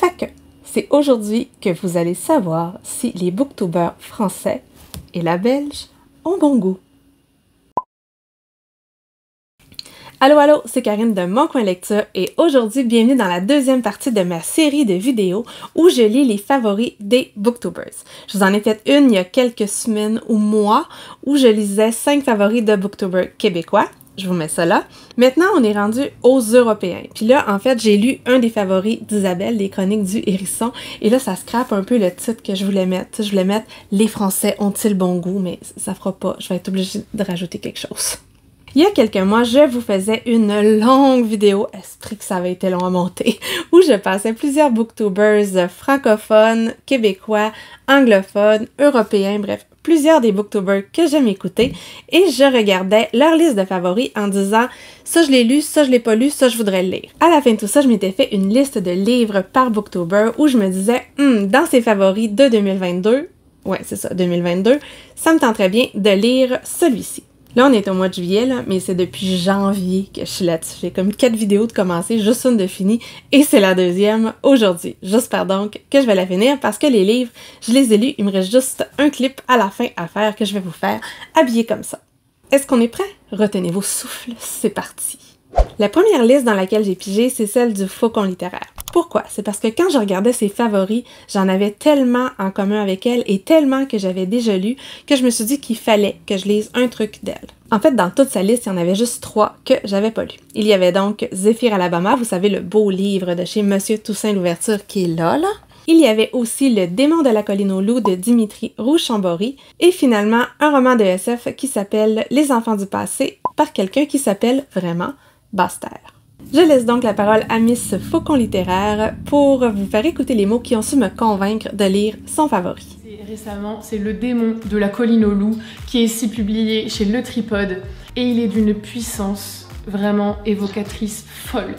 Fait que, c'est aujourd'hui que vous allez savoir si les booktubers français et la belge ont bon goût. Allô, allô, c'est Karine de Mon Coin Lecture et aujourd'hui, bienvenue dans la deuxième partie de ma série de vidéos où je lis les favoris des booktubers. Je vous en ai fait une il y a quelques semaines ou mois où je lisais 5 favoris de booktubers québécois. Je vous mets ça là. Maintenant, on est rendu aux Européens. Puis là, en fait, j'ai lu un des favoris d'Isabelle, les chroniques du hérisson. Et là, ça scrape un peu le titre que je voulais mettre. Je voulais mettre « Les Français ont-ils bon goût? » Mais ça fera pas. Je vais être obligée de rajouter quelque chose. Il y a quelques mois, je vous faisais une longue vidéo, esprit que ça avait été long à monter, où je passais plusieurs booktubers francophones, québécois, anglophones, européens, bref, plusieurs des booktubers que j'aime écouter, et je regardais leur liste de favoris en disant « ça je l'ai lu, ça je l'ai pas lu, ça je voudrais le lire ». À la fin de tout ça, je m'étais fait une liste de livres par booktuber où je me disais « dans ces favoris de 2022, ouais c'est ça, 2022, ça me tenterait bien de lire celui-ci ». Là, on est au mois de juillet, là, mais c'est depuis janvier que je suis là-dessus. J'ai comme 4 vidéos de commencer, juste une de finie, et c'est la deuxième aujourd'hui. J'espère donc que je vais la finir parce que les livres, je les ai lus, il me reste juste un clip à la fin à faire que je vais vous faire habillé comme ça. Est-ce qu'on est prêt? Retenez vos souffles, c'est parti! La première liste dans laquelle j'ai pigé, c'est celle du Faucon littéraire. Pourquoi? C'est parce que quand je regardais ses favoris, j'en avais tellement en commun avec elle et tellement que j'avais déjà lu que je me suis dit qu'il fallait que je lise un truc d'elle. En fait, dans toute sa liste, il y en avait juste 3 que j'avais pas lu. Il y avait donc Zéphyr Alabama, vous savez, le beau livre de chez Monsieur Toussaint Louverture qui est là. Il y avait aussi Le démon de la colline aux loups de Dimitri Rouge-Chambory et finalement un roman de SF qui s'appelle Les enfants du passé par quelqu'un qui s'appelle vraiment Basse-Terre. Je laisse donc la parole à Miss Faucon littéraire pour vous faire écouter les mots qui ont su me convaincre de lire son favori. Récemment, c'est Le démon de la colline aux loups qui est ici publié chez Le Tripode et il est d'une puissance vraiment évocatrice folle.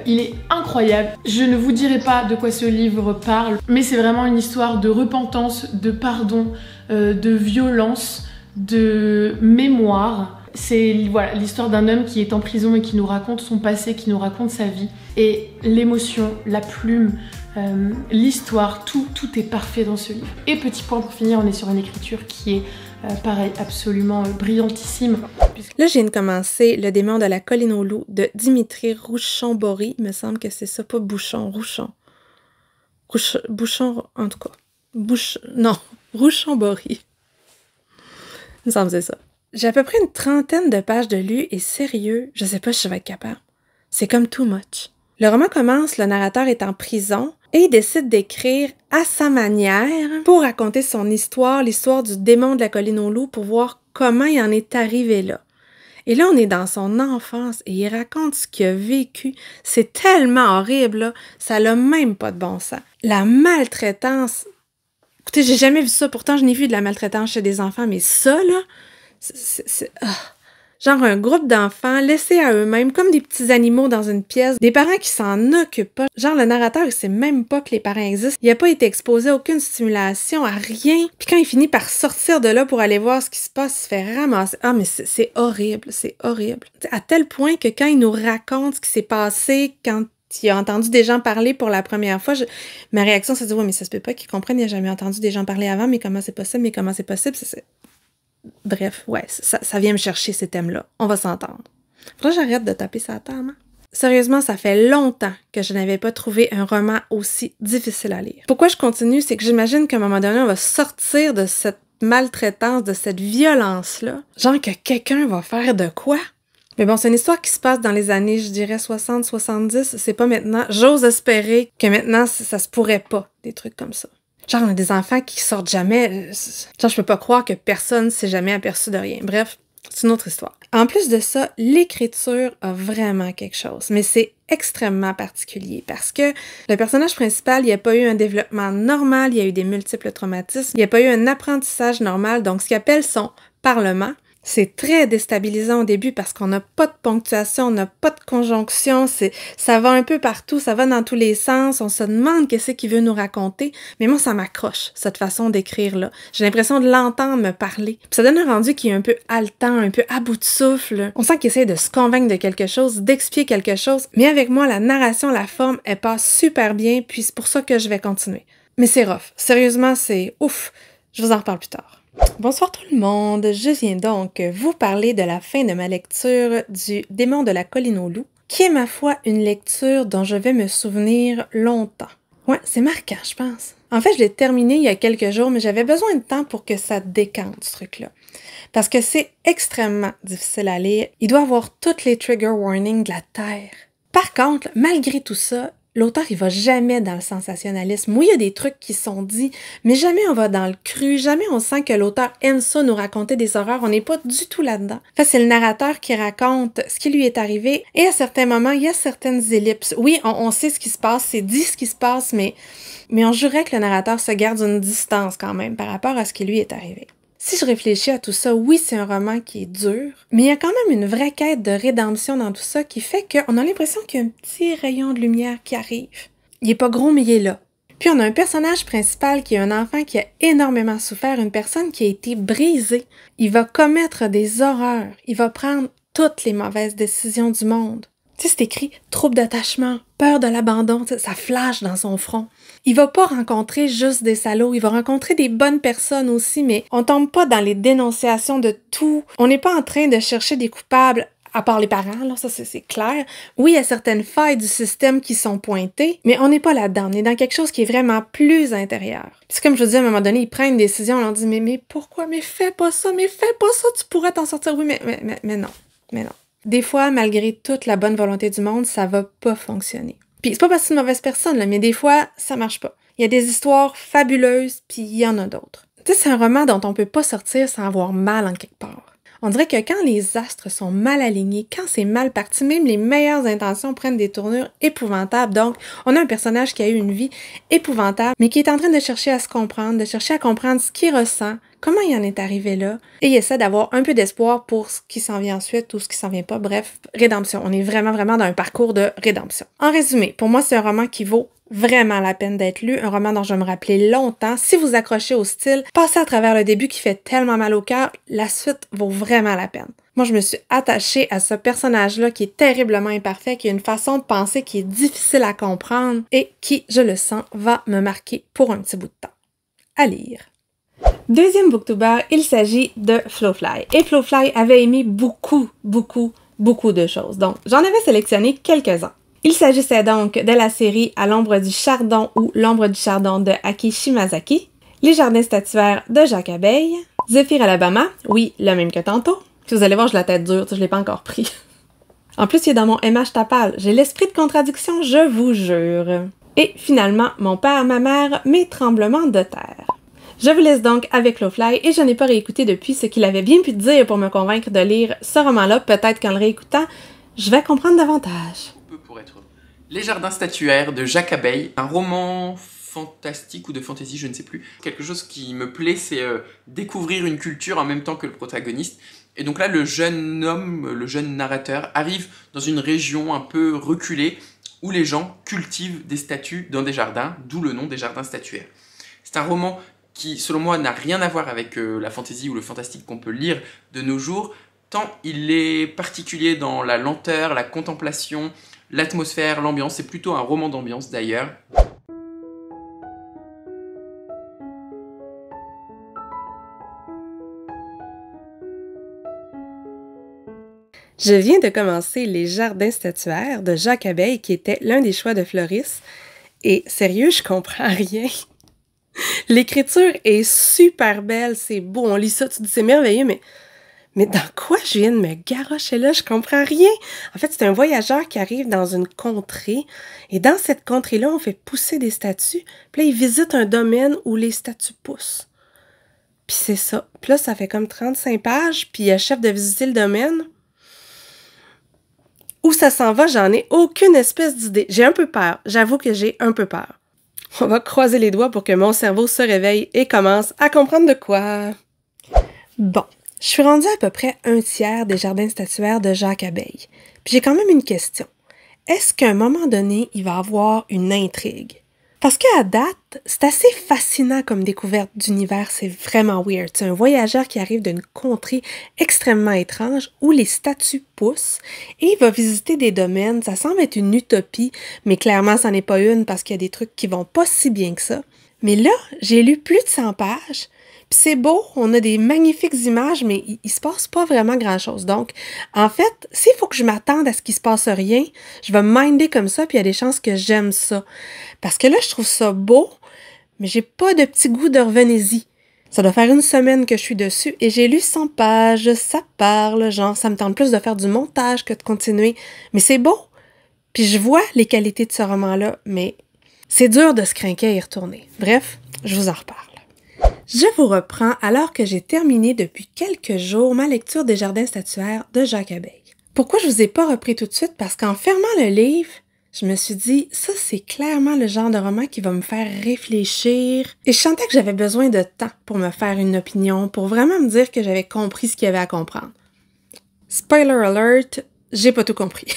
Il est incroyable. Je ne vous dirai pas de quoi ce livre parle, mais c'est vraiment une histoire de repentance, de pardon, de violence, de mémoire. C'est voilà, l'histoire d'un homme qui est en prison et qui nous raconte son passé, qui nous raconte sa vie. Et l'émotion, la plume, l'histoire, tout est parfait dans ce livre. Et petit point pour finir, on est sur une écriture qui est, pareil, absolument brillantissime. Là, je viens de commencer Le démon de la colline aux loups de Dimitri Rouge-Chambory. Il me semble que c'est ça, pas Bouchon, Rouchon. Bouchon, en tout cas. Non, Rouge-Chambory. Il me semble que c'est ça. J'ai à peu près une 30aine de pages de lu et sérieux, je sais pas si je vais être capable. C'est comme too much. Le roman commence, le narrateur est en prison et il décide d'écrire à sa manière pour raconter son histoire, l'histoire du démon de la colline aux loups pour voir comment il en est arrivé là. Et là, on est dans son enfance et il raconte ce qu'il a vécu. C'est tellement horrible, là. Ça n'a même pas de bon sens. La maltraitance. Écoutez, j'ai jamais vu ça. Pourtant, je n'ai vu de la maltraitance chez des enfants, mais ça, là, genre un groupe d'enfants laissés à eux-mêmes, comme des petits animaux dans une pièce, des parents qui s'en occupent pas. Genre le narrateur, il sait même pas que les parents existent. Il a pas été exposé à aucune stimulation, à rien. Puis quand il finit par sortir de là pour aller voir ce qui se passe, il se fait ramasser. Ah, mais c'est horrible, c'est horrible. À tel point que quand il nous raconte ce qui s'est passé quand il a entendu des gens parler pour la première fois, ma réaction, c'est de dire « Ouais, mais ça se peut pas qu'ils comprennent, il a jamais entendu des gens parler avant, mais comment c'est possible, mais comment c'est possible? » Bref, ouais, ça vient me chercher ces thèmes-là. On va s'entendre. Faudrait que j'arrête de taper sa table. Hein? Sérieusement, ça fait longtemps que je n'avais pas trouvé un roman aussi difficile à lire. Pourquoi je continue, c'est que j'imagine qu'à un moment donné, on va sortir de cette maltraitance, de cette violence-là. Genre que quelqu'un va faire de quoi? Mais bon, c'est une histoire qui se passe dans les années, je dirais, 60, 70. C'est pas maintenant. J'ose espérer que maintenant, ça se pourrait pas, des trucs comme ça. Genre, on a des enfants qui sortent jamais. Genre, je peux pas croire que personne s'est jamais aperçu de rien. Bref, c'est une autre histoire. En plus de ça, l'écriture a vraiment quelque chose. Mais c'est extrêmement particulier parce que le personnage principal, il n'a pas eu un développement normal, il y a eu des multiples traumatismes, il n'y a pas eu un apprentissage normal. Donc, ce qu'il appelle son parlement, C'est très déstabilisant au début parce qu'on n'a pas de ponctuation, on n'a pas de conjonction, ça va un peu partout, ça va dans tous les sens, on se demande qu'est-ce qu'il veut nous raconter, mais moi ça m'accroche, cette façon d'écrire-là. J'ai l'impression de l'entendre me parler. Puis ça donne un rendu qui est un peu haletant, un peu à bout de souffle. On sent qu'il essaie de se convaincre de quelque chose, d'expliquer quelque chose, mais avec moi, la narration, la forme, elle passe super bien, puis c'est pour ça que je vais continuer. Mais c'est rough. Sérieusement, c'est ouf. Je vous en reparle plus tard. Bonsoir tout le monde, je viens donc vous parler de la fin de ma lecture du Démon de la colline aux loups, qui est ma foi une lecture dont je vais me souvenir longtemps. Ouais, c'est marquant, je pense. En fait, je l'ai terminé il y a quelques jours, mais j'avais besoin de temps pour que ça décante, ce truc-là. Parce que c'est extrêmement difficile à lire, il doit avoir toutes les trigger warnings de la Terre. Par contre, malgré tout ça, l'auteur, il va jamais dans le sensationnalisme. Oui, il y a des trucs qui sont dits, mais jamais on va dans le cru, jamais on sent que l'auteur aime ça, nous raconter des horreurs. On n'est pas du tout là-dedans. En fait, c'est le narrateur qui raconte ce qui lui est arrivé, et à certains moments, il y a certaines ellipses. Oui, on sait ce qui se passe, c'est dit ce qui se passe, mais on jurait que le narrateur se garde une distance quand même par rapport à ce qui lui est arrivé. Si je réfléchis à tout ça, oui, c'est un roman qui est dur, mais il y a quand même une vraie quête de rédemption dans tout ça qui fait qu'on a l'impression qu'il y a un petit rayon de lumière qui arrive. Il est pas gros, mais il est là. Puis on a un personnage principal qui est un enfant qui a énormément souffert, une personne qui a été brisée. Il va commettre des horreurs, il va prendre toutes les mauvaises décisions du monde. Tu sais, c'est écrit « trouble d'attachement, peur de l'abandon », ça flash dans son front. Il va pas rencontrer juste des salauds, il va rencontrer des bonnes personnes aussi, mais on tombe pas dans les dénonciations de tout. On n'est pas en train de chercher des coupables, à part les parents, là, ça c'est clair. Oui, il y a certaines failles du système qui sont pointées, mais on n'est pas là-dedans, on est dans quelque chose qui est vraiment plus intérieur. Puis comme je vous dis, à un moment donné, ils prennent une décision, on leur dit « mais pourquoi? Mais fais pas ça, tu pourrais t'en sortir. » Oui, mais non. Des fois, malgré toute la bonne volonté du monde, ça va pas fonctionner. Puis c'est pas parce que c'est une mauvaise personne, là, mais des fois, ça marche pas. Il y a des histoires fabuleuses, puis il y en a d'autres. Tu sais, c'est un roman dont on peut pas sortir sans avoir mal en quelque part. On dirait que quand les astres sont mal alignés, quand c'est mal parti, même les meilleures intentions prennent des tournures épouvantables. Donc, on a un personnage qui a eu une vie épouvantable, mais qui est en train de chercher à se comprendre, de chercher à comprendre ce qu'il ressent, comment il en est arrivé là, et il essaie d'avoir un peu d'espoir pour ce qui s'en vient ensuite ou ce qui s'en vient pas. Bref, rédemption. On est vraiment dans un parcours de rédemption. En résumé, pour moi, c'est un roman qui vaut vraiment la peine d'être lu, un roman dont je vais me rappeler longtemps. Si vous accrochez au style, passez à travers le début qui fait tellement mal au cœur, la suite vaut vraiment la peine. Moi, je me suis attachée à ce personnage-là qui est terriblement imparfait, qui a une façon de penser qui est difficile à comprendre et qui, je le sens, va me marquer pour un petit bout de temps. À lire. Deuxième booktuber, il s'agit de Flowfly. Et Flowfly avait aimé beaucoup de choses. Donc, j'en avais sélectionné quelques-uns. Il s'agissait donc de la série À l'ombre du chardon ou L'ombre du chardon de Aki Shimazaki, Les jardins statuaires de Jacques Abeille, Zephyr Alabama, oui, le même que tantôt. Puis vous allez voir, j'ai la tête dure, je l'ai pas encore pris. En plus, il est dans mon MH Tapal. J'ai l'esprit de contradiction, je vous jure. Et finalement, Mon père, ma mère, Mes tremblements de terre. Je vous laisse donc avec Flowfly et je n'ai pas réécouté depuis ce qu'il avait bien pu dire pour me convaincre de lire ce roman-là. Peut-être qu'en le réécoutant, je vais comprendre davantage. Pour être Les jardins statuaires de Jacques Abeille, un roman fantastique ou de fantasy, je ne sais plus. Quelque chose qui me plaît, c'est découvrir une culture en même temps que le protagoniste. Et donc là, le jeune homme, le jeune narrateur, arrive dans une région un peu reculée où les gens cultivent des statues dans des jardins, d'où le nom des jardins statuaires. C'est un roman qui, selon moi, n'a rien à voir avec la fantasy ou le fantastique qu'on peut lire de nos jours, tant il est particulier dans la lenteur, la contemplation, l'atmosphère, l'ambiance. C'est plutôt un roman d'ambiance d'ailleurs. Je viens de commencer Les jardins statuaires de Jacques Abeille, qui était l'un des choix de Floris. Et sérieux, je comprends rien. L'écriture est super belle, c'est beau, on lit ça, tu te dis c'est merveilleux, mais dans quoi je viens de me garrocher là? Je comprends rien. En fait, c'est un voyageur qui arrive dans une contrée, et dans cette contrée-là, on fait pousser des statues, puis là, il visite un domaine où les statues poussent. Puis c'est ça. Puis là, ça fait comme 35 pages, puis il achève de visiter le domaine. Où ça s'en va, j'en ai aucune espèce d'idée. J'ai un peu peur. J'avoue que j'ai un peu peur. On va croiser les doigts pour que mon cerveau se réveille et commence à comprendre de quoi. Bon, Je suis rendue à peu près un tiers des jardins statuaires de Jacques Abeille. Puis j'ai quand même une question. Est-ce qu'à un moment donné, il va y avoir une intrigue? Parce qu'à date, c'est assez fascinant comme découverte d'univers, c'est vraiment weird. C'est un voyageur qui arrive d'une contrée extrêmement étrange où les statues poussent et il va visiter des domaines. Ça semble être une utopie, mais clairement, ça n'est pas une parce qu'il y a des trucs qui vont pas si bien que ça. Mais là, j'ai lu plus de 100 pages. Puis c'est beau, on a des magnifiques images, mais il se passe pas vraiment grand-chose. Donc, en fait, s'il faut que je m'attende à ce qu'il se passe rien, je vais me minder comme ça, puis il y a des chances que j'aime ça. Parce que là, je trouve ça beau, mais j'ai pas de petit goût de revenez-y. Ça doit faire une semaine que je suis dessus et j'ai lu 100 pages, ça parle, genre ça me tente plus de faire du montage que de continuer. Mais c'est beau. Puis je vois les qualités de ce roman-là, mais c'est dur de se craquer à y retourner. Bref, je vous en reparle. Je vous reprends alors que j'ai terminé depuis quelques jours ma lecture des Jardins statuaires de Jacques Abeille. Pourquoi je vous ai pas repris tout de suite? Parce qu'en fermant le livre, je me suis dit, ça c'est clairement le genre de roman qui va me faire réfléchir. Et je sentais que j'avais besoin de temps pour me faire une opinion, pour vraiment me dire que j'avais compris ce qu'il y avait à comprendre. Spoiler alert, j'ai pas tout compris.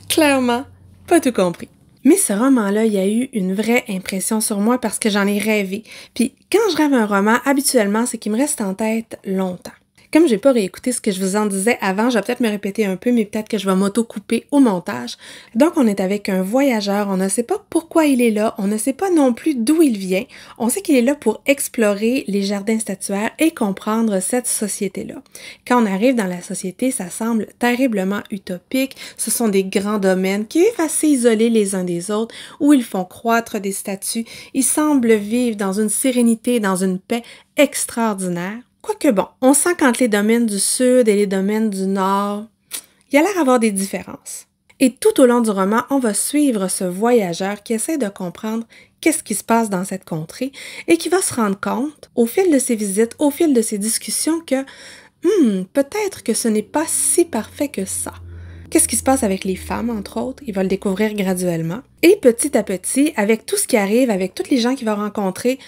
Clairement, pas tout compris. Mais ce roman-là, il y a eu une vraie impression sur moi parce que j'en ai rêvé. Puis quand je rêve un roman, habituellement, c'est qu'il me reste en tête longtemps. Comme j'ai pas réécouté ce que je vous en disais avant, je vais peut-être me répéter un peu, mais peut-être que je vais m'auto-couper au montage. Donc, on est avec un voyageur, on ne sait pas pourquoi il est là, on ne sait pas non plus d'où il vient. On sait qu'il est là pour explorer les jardins statuaires et comprendre cette société-là. Quand on arrive dans la société, ça semble terriblement utopique. Ce sont des grands domaines qui vivent assez isolés les uns des autres, où ils font croître des statues. Ils semblent vivre dans une sérénité, dans une paix extraordinaire. Quoique bon, on sent qu'entre les domaines du sud et les domaines du nord, il y a l'air d'avoir des différences. Et tout au long du roman, on va suivre ce voyageur qui essaie de comprendre qu'est-ce qui se passe dans cette contrée et qui va se rendre compte, au fil de ses visites, au fil de ses discussions, que peut-être que ce n'est pas si parfait que ça. Qu'est-ce qui se passe avec les femmes, entre autres? Il va le découvrir graduellement. Et petit à petit, avec tout ce qui arrive, avec tous les gens qu'il va rencontrer,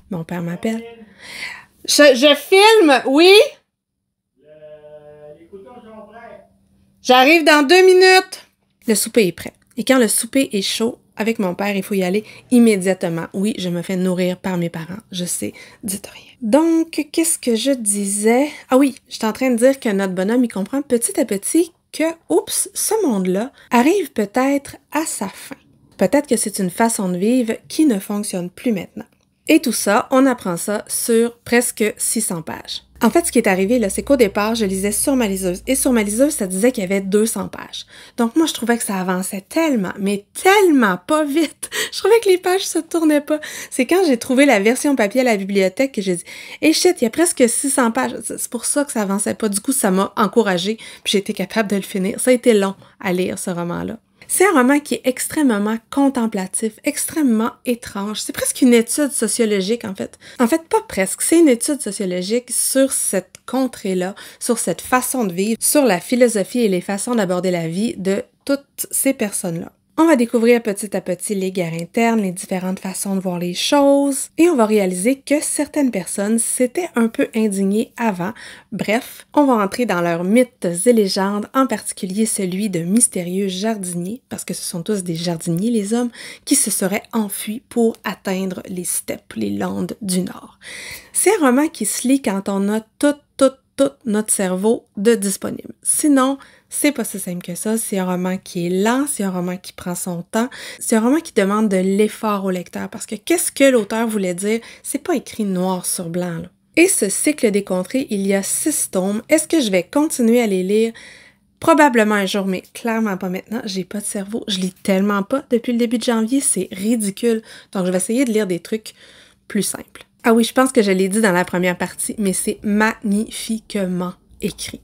mon père m'appelle. Je filme, oui? Les coutons sont prêts. J'arrive dans 2 minutes. Le souper est prêt. Et quand le souper est chaud, avec mon père, il faut y aller immédiatement. Oui, je me fais nourrir par mes parents. Je sais, dites rien. Donc, qu'est-ce que je disais? Ah oui, j'étais en train de dire que notre bonhomme, il comprend petit à petit que, oups, ce monde-là arrive peut-être à sa fin. Peut-être que c'est une façon de vivre qui ne fonctionne plus maintenant. Et tout ça, on apprend ça sur presque 600 pages. En fait, ce qui est arrivé, là, c'est qu'au départ, je lisais sur ma liseuse. Et sur ma liseuse, ça disait qu'il y avait 200 pages. Donc moi, je trouvais que ça avançait tellement, mais tellement pas vite. Je trouvais que les pages se tournaient pas. C'est quand j'ai trouvé la version papier à la bibliothèque que j'ai dit « Hey shit, il y a presque 600 pages. » C'est pour ça que ça avançait pas. Du coup, ça m'a encouragée, puis j'ai été capable de le finir. Ça a été long à lire, ce roman-là. C'est un roman qui est extrêmement contemplatif, extrêmement étrange. C'est presque une étude sociologique, en fait. En fait, pas presque. C'est une étude sociologique sur cette contrée-là, sur cette façon de vivre, sur la philosophie et les façons d'aborder la vie de toutes ces personnes-là. On va découvrir petit à petit les guerres internes, les différentes façons de voir les choses, et on va réaliser que certaines personnes s'étaient un peu indignées avant. Bref, on va entrer dans leurs mythes et légendes, en particulier celui de mystérieux jardiniers, parce que ce sont tous des jardiniers, les hommes, qui se seraient enfuis pour atteindre les steppes, les landes du Nord. C'est un roman qui se lit quand on a tout notre cerveau de disponible. Sinon, c'est pas si simple que ça. C'est un roman qui est lent, c'est un roman qui prend son temps, c'est un roman qui demande de l'effort au lecteur parce que qu'est-ce que l'auteur voulait dire? C'est pas écrit noir sur blanc, là. Et ce cycle des contrées, il y a 6 tomes. Est-ce que je vais continuer à les lire? Probablement un jour, mais clairement pas maintenant. J'ai pas de cerveau. Je lis tellement pas depuis le début de janvier, c'est ridicule. Donc, je vais essayer de lire des trucs plus simples. Ah oui, je pense que je l'ai dit dans la première partie, mais c'est magnifiquement écrit.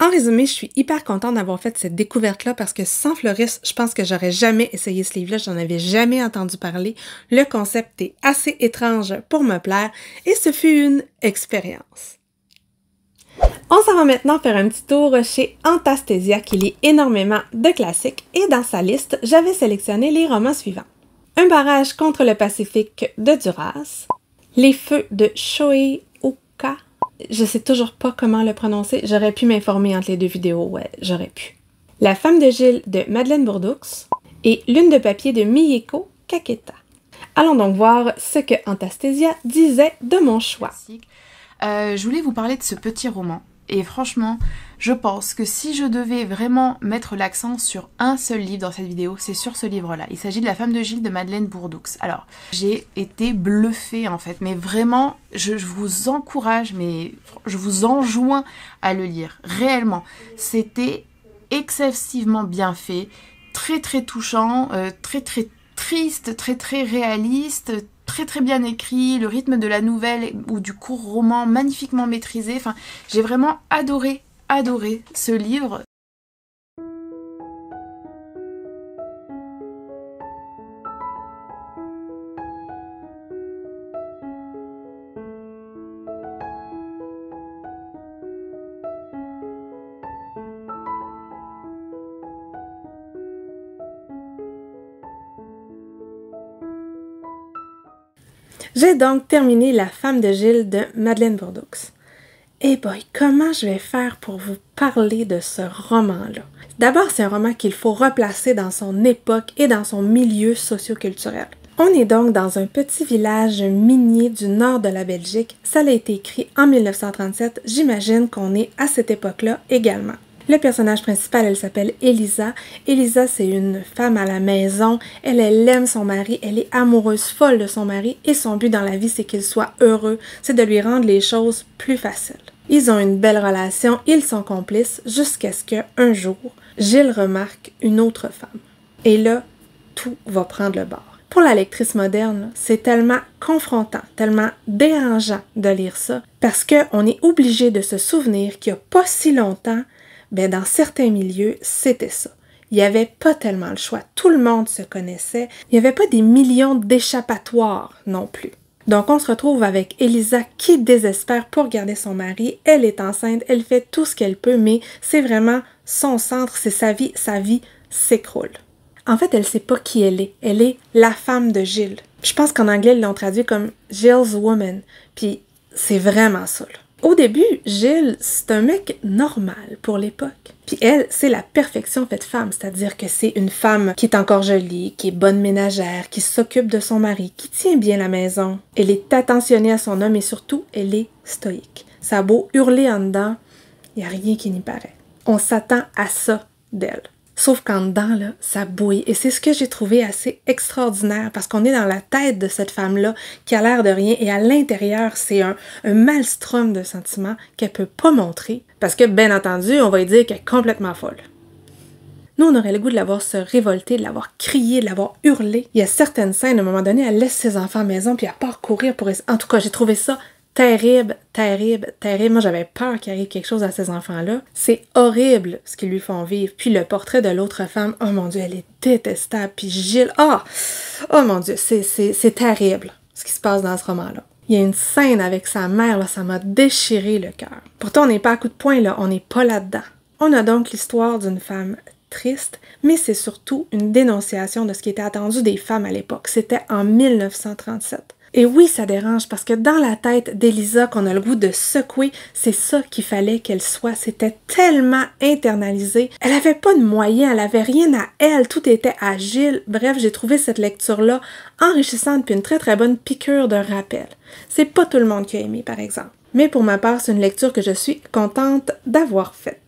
En résumé, je suis hyper contente d'avoir fait cette découverte-là parce que sans Floris, je pense que j'aurais jamais essayé ce livre-là, j'en avais jamais entendu parler. Le concept est assez étrange pour me plaire et ce fut une expérience. On s'en va maintenant faire un petit tour chez Antastasia qui lit énormément de classiques et dans sa liste, j'avais sélectionné les romans suivants. Un barrage contre le Pacifique de Duras, Les feux de Shoei Oka, Je sais toujours pas comment le prononcer. J'aurais pu m'informer entre les deux vidéos, ouais, j'aurais pu. La femme de Gilles de Madeleine Bourdoux et Lune de papier de Mieko Kaketa. Allons donc voir ce que Antastasia disait de mon choix. Je voulais vous parler de ce petit roman. Et franchement, je pense que si je devais vraiment mettre l'accent sur un seul livre dans cette vidéo, c'est sur ce livre-là. Il s'agit de La femme de Gilles de Madeleine Bourdoux. Alors, j'ai été bluffée en fait, mais vraiment, je vous encourage, mais je vous enjoins à le lire, réellement. C'était excessivement bien fait, très très touchant, très très triste, très très réaliste, très très bien écrit, le rythme de la nouvelle ou du court roman magnifiquement maîtrisé. Enfin, j'ai vraiment adoré ce livre. J'ai donc terminé La femme de Gilles de Madeleine Bourdoux. Eh boy, comment je vais faire pour vous parler de ce roman-là? D'abord, c'est un roman qu'il faut replacer dans son époque et dans son milieu socio-culturel. On est donc dans un petit village minier du nord de la Belgique. Ça a été écrit en 1937. J'imagine qu'on est à cette époque-là également. Le personnage principal, elle s'appelle Elisa. Elisa, c'est une femme à la maison. Elle aime son mari. Elle est amoureuse folle de son mari. Et son but dans la vie, c'est qu'il soit heureux. C'est de lui rendre les choses plus faciles. Ils ont une belle relation. Ils sont complices jusqu'à ce qu'un jour, Gilles remarque une autre femme. Et là, tout va prendre le bord. Pour la lectrice moderne, c'est tellement confrontant, tellement dérangeant de lire ça, parce qu'on est obligé de se souvenir qu'il n'y a pas si longtemps, dans certains milieux, c'était ça. Il n'y avait pas tellement le choix. Tout le monde se connaissait. Il n'y avait pas des millions d'échappatoires non plus. Donc, on se retrouve avec Elisa qui désespère pour garder son mari. Elle est enceinte, elle fait tout ce qu'elle peut, mais c'est vraiment son centre, c'est sa vie s'écroule. En fait, elle sait pas qui elle est. Elle est la femme de Gilles. Je pense qu'en anglais, ils l'ont traduit comme Gilles Woman. Puis, c'est vraiment ça, là. Au début, Gilles, c'est un mec normal pour l'époque. Puis elle, c'est la perfection faite femme, c'est-à-dire que c'est une femme qui est encore jolie, qui est bonne ménagère, qui s'occupe de son mari, qui tient bien la maison. Elle est attentionnée à son homme et surtout, elle est stoïque. Ça a beau hurler en dedans, il n'y a rien qui n'y paraît. On s'attend à ça d'elle. Sauf qu'en dedans, là, ça bouille. Et c'est ce que j'ai trouvé assez extraordinaire parce qu'on est dans la tête de cette femme-là qui a l'air de rien et à l'intérieur, c'est un maelstrom de sentiments qu'elle peut pas montrer parce que, bien entendu, on va lui dire qu'elle est complètement folle. Nous, on aurait le goût de l'avoir se révolter, de l'avoir crié, de l'avoir hurlé. Il y a certaines scènes, à un moment donné, elle laisse ses enfants à la maison puis elle part courir pour... En tout cas, j'ai trouvé ça terrible. Moi, j'avais peur qu'il arrive quelque chose à ces enfants-là. C'est horrible ce qu'ils lui font vivre. Puis le portrait de l'autre femme, oh mon Dieu, elle est détestable. Puis Gilles, oh mon Dieu, c'est terrible ce qui se passe dans ce roman-là. Il y a une scène avec sa mère, là, ça m'a déchiré le cœur. Pourtant, on n'est pas à coup de poing, là, on n'est pas là-dedans. On a donc l'histoire d'une femme triste, mais c'est surtout une dénonciation de ce qui était attendu des femmes à l'époque. C'était en 1937. Et oui, ça dérange parce que dans la tête d'Elisa qu'on a le goût de secouer, c'est ça qu'il fallait qu'elle soit. C'était tellement internalisé. Elle avait pas de moyens, elle avait rien à elle, tout était à Gilles. Bref, j'ai trouvé cette lecture-là enrichissante puis une très très bonne piqûre de rappel. C'est pas tout le monde qui a aimé, par exemple. Mais pour ma part, c'est une lecture que je suis contente d'avoir faite.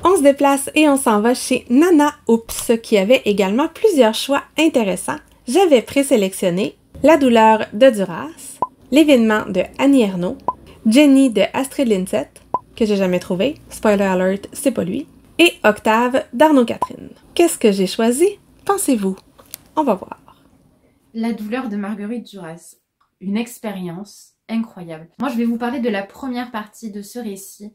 On se déplace et on s'en va chez Nana Oops, qui avait également plusieurs choix intéressants. J'avais présélectionné La douleur de Duras, L'événement de Annie Ernaux, Jenny de Astrid Lindset, que j'ai jamais trouvé, spoiler alert, c'est pas lui, et Octave d'Arnaud Catherine. Qu'est-ce que j'ai choisi? Pensez-vous? On va voir. La douleur de Marguerite Duras, une expérience incroyable. Moi, je vais vous parler de la première partie de ce récit,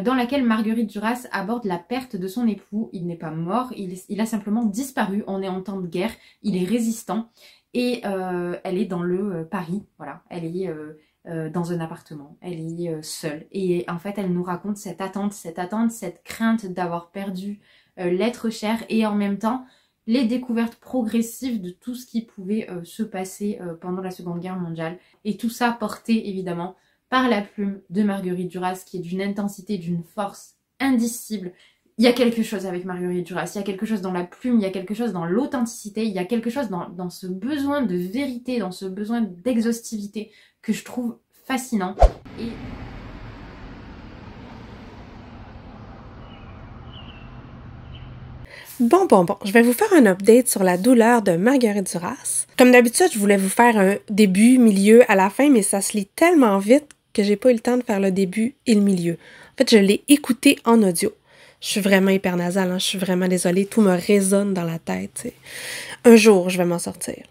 dans laquelle Marguerite Duras aborde la perte de son époux. Il n'est pas mort, il a simplement disparu, on est en temps de guerre, il est résistant. Et elle est dans le Paris, voilà, elle est dans un appartement, elle est seule. Et en fait, elle nous raconte cette attente, cette crainte d'avoir perdu l'être cher et en même temps, les découvertes progressives de tout ce qui pouvait se passer pendant la Seconde Guerre mondiale. Et tout ça porté évidemment par la plume de Marguerite Duras, qui est d'une intensité, d'une force indicible. Il y a quelque chose avec Marguerite Duras, il y a quelque chose dans la plume, il y a quelque chose dans l'authenticité, il y a quelque chose dans ce besoin de vérité, dans ce besoin d'exhaustivité que je trouve fascinant. Et Bon, je vais vous faire un update sur la douleur de Marguerite Duras. Comme d'habitude, je voulais vous faire un début, milieu, à la fin, mais ça se lit tellement vite que j'ai pas eu le temps de faire le début et le milieu. En fait, je l'ai écouté en audio. Je suis vraiment hyper nasale, je suis vraiment désolée, tout me résonne dans la tête. T'sais. Un jour, je vais m'en sortir.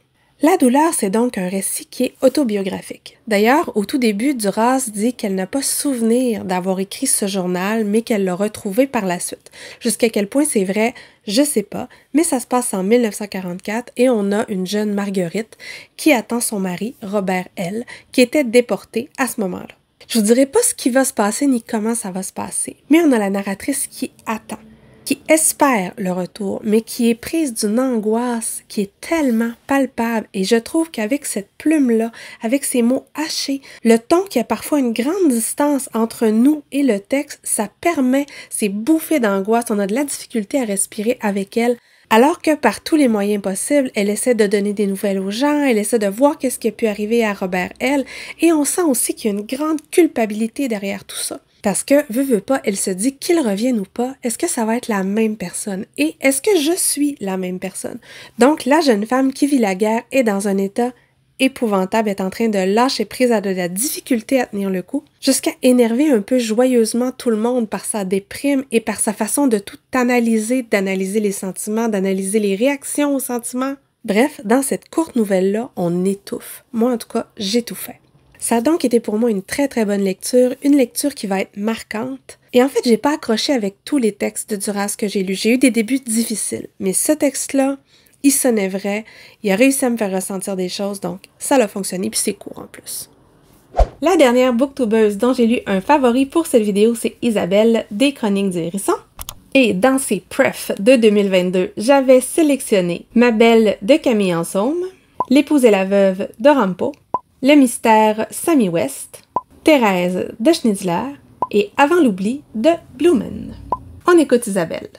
La douleur, c'est donc un récit qui est autobiographique. D'ailleurs, au tout début, Duras dit qu'elle n'a pas souvenir d'avoir écrit ce journal, mais qu'elle l'a retrouvé par la suite. Jusqu'à quel point c'est vrai, je sais pas, mais ça se passe en 1944 et on a une jeune Marguerite qui attend son mari, Robert L., qui était déporté à ce moment-là. Je vous dirai pas ce qui va se passer ni comment ça va se passer, mais on a la narratrice qui attend, qui espère le retour, mais qui est prise d'une angoisse qui est tellement palpable. Et je trouve qu'avec cette plume-là, avec ces mots hachés, le ton qui a parfois une grande distance entre nous et le texte, ça permet ces bouffées d'angoisse. On a de la difficulté à respirer avec elle. Alors que par tous les moyens possibles, elle essaie de donner des nouvelles aux gens, elle essaie de voir qu'est-ce qui a pu arriver à Robert L. Et on sent aussi qu'il y a une grande culpabilité derrière tout ça. Parce que, veut pas, elle se dit qu'il revienne ou pas, est-ce que ça va être la même personne? Et est-ce que je suis la même personne? Donc, la jeune femme qui vit la guerre est dans un état épouvantable, est en train de lâcher prise à de la difficulté à tenir le coup, jusqu'à énerver un peu joyeusement tout le monde par sa déprime et par sa façon de tout analyser, d'analyser les sentiments, d'analyser les réactions aux sentiments. Bref, dans cette courte nouvelle-là, on étouffe. Moi, en tout cas, j'étouffais. Ça a donc été pour moi une très bonne lecture, une lecture qui va être marquante. Et en fait, j'ai pas accroché avec tous les textes de Duras que j'ai lus. J'ai eu des débuts difficiles, mais ce texte-là, il sonnait vrai, il a réussi à me faire ressentir des choses, donc ça a fonctionné, puis c'est court en plus. La dernière booktubeuse dont j'ai lu un favori pour cette vidéo, c'est Isabelle des Chroniques du Hérisson. Et dans ses prefs de 2022, j'avais sélectionné Ma Belle de Camille Ensaume, L'épouse et la veuve de Rampeau, Le mystère Sammy West, Thérèse de Schnitzler et Avant l'oubli de Blumen. On écoute Isabelle.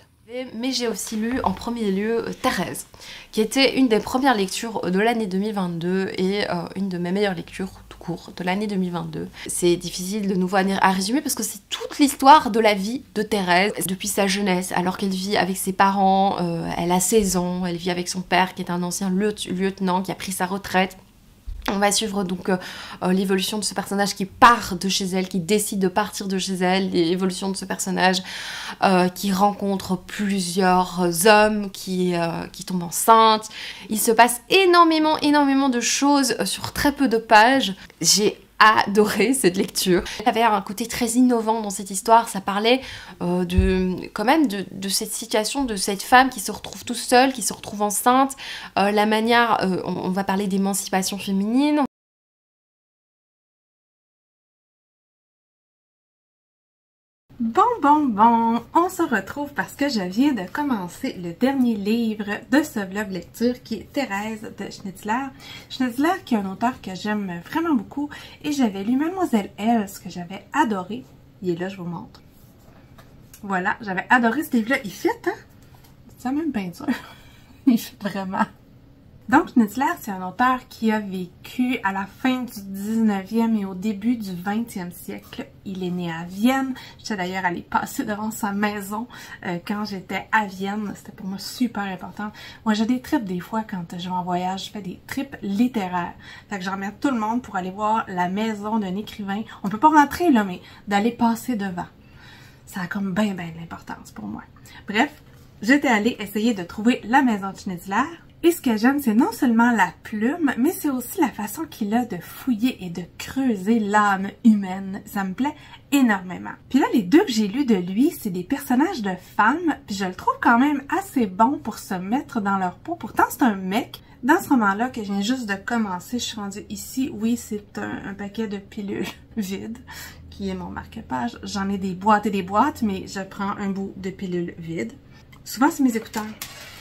Mais j'ai aussi lu en premier lieu Thérèse, qui était une des premières lectures de l'année 2022 et une de mes meilleures lectures tout court de l'année 2022. C'est difficile de nouveau à résumer parce que c'est toute l'histoire de la vie de Thérèse depuis sa jeunesse, alors qu'elle vit avec ses parents, elle a 16 ans, elle vit avec son père qui est un ancien lieutenant qui a pris sa retraite. On va suivre donc l'évolution de ce personnage qui part de chez elle, qui décide de partir de chez elle, l'évolution de ce personnage qui rencontre plusieurs hommes, qui tombe enceinte. Il se passe énormément de choses sur très peu de pages. J'ai adoré cette lecture. Il y avait un côté très innovant dans cette histoire, ça parlait de cette situation, de cette femme qui se retrouve toute seule, qui se retrouve enceinte, la manière, on va parler d'émancipation féminine. Bon, on se retrouve parce que je viens de commencer le dernier livre de ce vlog lecture qui est Thérèse de Schnitzler. Schnitzler qui est un auteur que j'aime vraiment beaucoup et j'avais lu Mademoiselle Else que j'avais adoré. Il est là, je vous montre. Voilà, j'avais adoré ce livre-là. Il fit, hein? C'est même peinture. Il fit vraiment. Donc, Schnitzler, c'est un auteur qui a vécu à la fin du 19e et au début du 20e siècle. Il est né à Vienne. J'étais d'ailleurs allée passer devant sa maison quand j'étais à Vienne. C'était pour moi super important. Moi, j'ai des trips des fois quand je vais en voyage. Je fais des trips littéraires. Fait que j'emmène tout le monde pour aller voir la maison d'un écrivain. On peut pas rentrer là, mais d'aller passer devant. Ça a comme ben de l'importance pour moi. Bref, j'étais allée essayer de trouver la maison de Schnitzler. Et ce que j'aime, c'est non seulement la plume, mais c'est aussi la façon qu'il a de fouiller et de creuser l'âme humaine. Ça me plaît énormément. Puis là, les deux que j'ai lus de lui, c'est des personnages de femmes, puis je le trouve quand même assez bon pour se mettre dans leur peau. Pourtant, c'est un mec. Dans ce roman-là, que je viens juste de commencer, je suis rendue ici. Oui, c'est un paquet de pilules vides, qui est mon marque-page. J'en ai des boîtes et des boîtes, mais je prends un bout de pilule vide. Souvent, c'est mes écouteurs.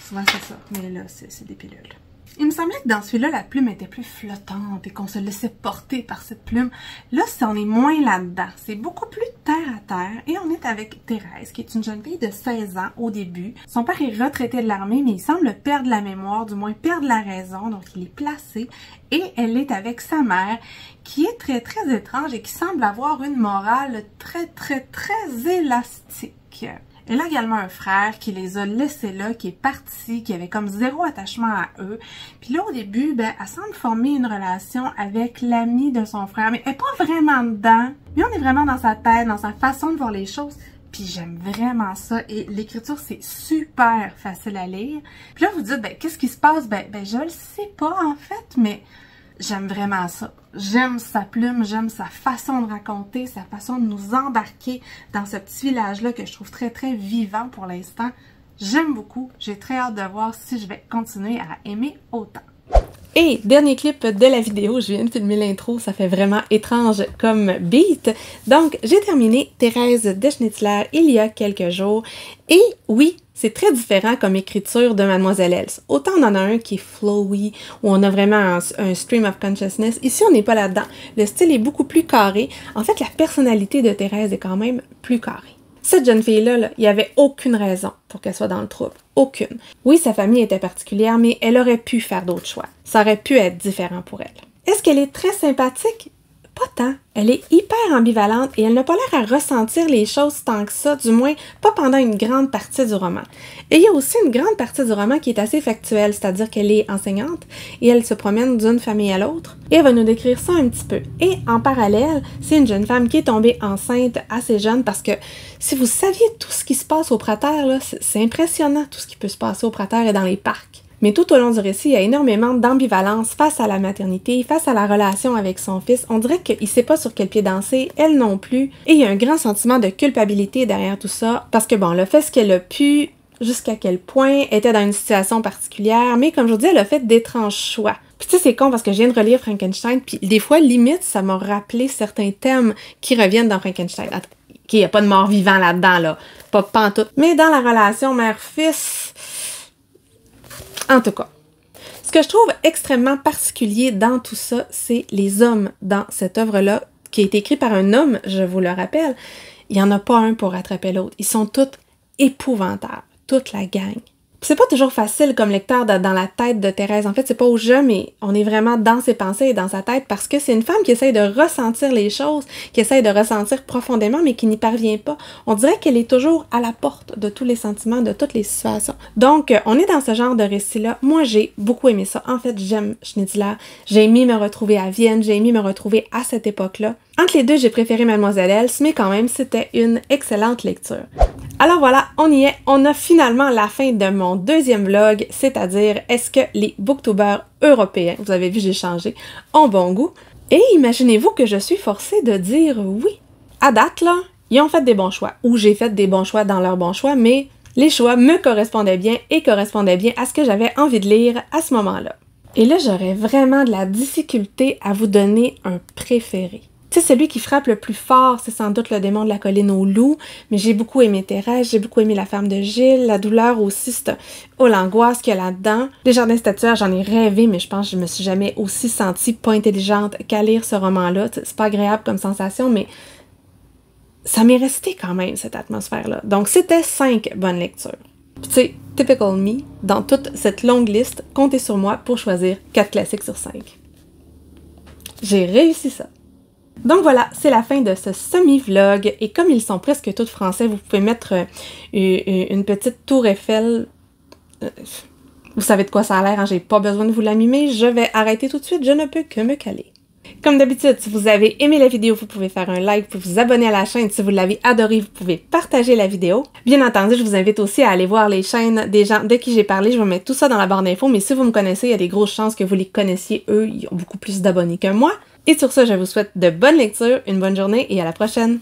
Souvent, c'est ça. Mais là, c'est des pilules. Il me semblait que dans celui-là, la plume était plus flottante et qu'on se laissait porter par cette plume. Là, on est moins là-dedans. C'est beaucoup plus terre à terre. Et on est avec Thérèse, qui est une jeune fille de 16 ans au début. Son père est retraité de l'armée, mais il semble perdre la mémoire, du moins perdre la raison. Donc, il est placé. Et elle est avec sa mère, qui est très, très étrange et qui semble avoir une morale très, très, très élastique. Elle a également un frère qui les a laissés là, qui est parti, qui avait comme zéro attachement à eux. Puis là, au début, ben, elle semble former une relation avec l'ami de son frère. Mais elle n'est pas vraiment dedans. Mais on est vraiment dans sa tête, dans sa façon de voir les choses. Puis j'aime vraiment ça. Et l'écriture, c'est super facile à lire. Puis là, vous dites, ben, qu'est-ce qui se passe? Ben, je le sais pas, en fait, mais j'aime vraiment ça. J'aime sa plume, j'aime sa façon de raconter, sa façon de nous embarquer dans ce petit village-là que je trouve très, très vivant pour l'instant. J'aime beaucoup. J'ai très hâte de voir si je vais continuer à aimer autant. Et dernier clip de la vidéo, je viens de filmer l'intro, ça fait vraiment étrange comme beat. Donc, j'ai terminé Thérèse de Schnitzler il y a quelques jours. Et oui, c'est très différent comme écriture de Mademoiselle Else. Autant on en a un qui est flowy, où on a vraiment un stream of consciousness. Ici, on n'est pas là-dedans. Le style est beaucoup plus carré. En fait, la personnalité de Thérèse est quand même plus carrée. Cette jeune fille-là, il n'y avait aucune raison pour qu'elle soit dans le trouble. Aucune. Oui, sa famille était particulière, mais elle aurait pu faire d'autres choix. Ça aurait pu être différent pour elle. Est-ce qu'elle est très sympathique? Pas tant. Elle est hyper ambivalente et elle n'a pas l'air à ressentir les choses tant que ça, du moins pas pendant une grande partie du roman. Et il y a aussi une grande partie du roman qui est assez factuelle, c'est-à-dire qu'elle est enseignante et elle se promène d'une famille à l'autre et elle va nous décrire ça un petit peu. Et en parallèle, c'est une jeune femme qui est tombée enceinte assez jeune parce que si vous saviez tout ce qui se passe au Prater, là, c'est impressionnant tout ce qui peut se passer au Prater et dans les parcs. Mais tout au long du récit, il y a énormément d'ambivalence face à la maternité, face à la relation avec son fils. On dirait qu'il ne sait pas sur quel pied danser, elle non plus. Et il y a un grand sentiment de culpabilité derrière tout ça. Parce que bon, le fait ce qu'elle a pu, jusqu'à quel point, était dans une situation particulière. Mais comme je vous dis, elle a fait d'étranges choix. Puis tu sais, c'est con parce que je viens de relire Frankenstein, puis des fois, limite, ça m'a rappelé certains thèmes qui reviennent dans Frankenstein. Il n'y a pas de mort vivant là-dedans, là. Pas pantoute. Mais dans la relation mère-fils... En tout cas, ce que je trouve extrêmement particulier dans tout ça, c'est les hommes dans cette œuvre-là, qui a été écrite par un homme, je vous le rappelle. Il n'y en a pas un pour rattraper l'autre. Ils sont tous épouvantables, toute la gang. C'est pas toujours facile comme lecteur dans la tête de Thérèse. En fait, c'est pas au jeu, mais on est vraiment dans ses pensées et dans sa tête parce que c'est une femme qui essaye de ressentir les choses, qui essaye de ressentir profondément, mais qui n'y parvient pas. On dirait qu'elle est toujours à la porte de tous les sentiments, de toutes les situations. Donc, on est dans ce genre de récit-là. Moi, j'ai beaucoup aimé ça. En fait, j'aime Schnitzler. J'ai aimé me retrouver à Vienne. J'ai aimé me retrouver à cette époque-là. Entre les deux, j'ai préféré Mademoiselle Else, mais quand même, c'était une excellente lecture. Alors voilà, on y est. On a finalement la fin de mon deuxième vlog, c'est-à-dire est-ce que les booktubers européens, vous avez vu j'ai changé, ont bon goût? Et imaginez-vous que je suis forcée de dire oui. À date là, ils ont fait des bons choix, ou j'ai fait des bons choix dans leurs bons choix, mais les choix me correspondaient bien et correspondaient bien à ce que j'avais envie de lire à ce moment-là. Et là, j'aurais vraiment de la difficulté à vous donner un préféré. Tu sais, celui qui frappe le plus fort, c'est sans doute Le démon de la colline aux loups, mais j'ai beaucoup aimé Thérèse, j'ai beaucoup aimé La femme de Gilles, La douleur aussi, c'est l'angoisse qu'il y a là-dedans. Les jardins statuaires, j'en ai rêvé, mais je pense que je me suis jamais aussi sentie pas intelligente qu'à lire ce roman-là. C'est pas agréable comme sensation, mais ça m'est resté quand même, cette atmosphère-là. Donc, c'était 5 bonnes lectures. Puis tu sais, typical me, dans toute cette longue liste, comptez sur moi pour choisir 4 classiques sur 5. J'ai réussi ça. Donc voilà, c'est la fin de ce semi-vlog, et comme ils sont presque tous français, vous pouvez mettre une petite tour Eiffel. Vous savez de quoi ça a l'air, hein? J'ai pas besoin de vous la mimer, je vais arrêter tout de suite, je ne peux que me caler. Comme d'habitude, si vous avez aimé la vidéo, vous pouvez faire un like, vous pouvez vous abonner à la chaîne. Si vous l'avez adoré, vous pouvez partager la vidéo. Bien entendu, je vous invite aussi à aller voir les chaînes des gens de qui j'ai parlé. Je vais mettre tout ça dans la barre d'infos, mais si vous me connaissez, il y a des grosses chances que vous les connaissiez. Eux, ils ont beaucoup plus d'abonnés que moi. Et sur ça, je vous souhaite de bonnes lectures, une bonne journée et à la prochaine!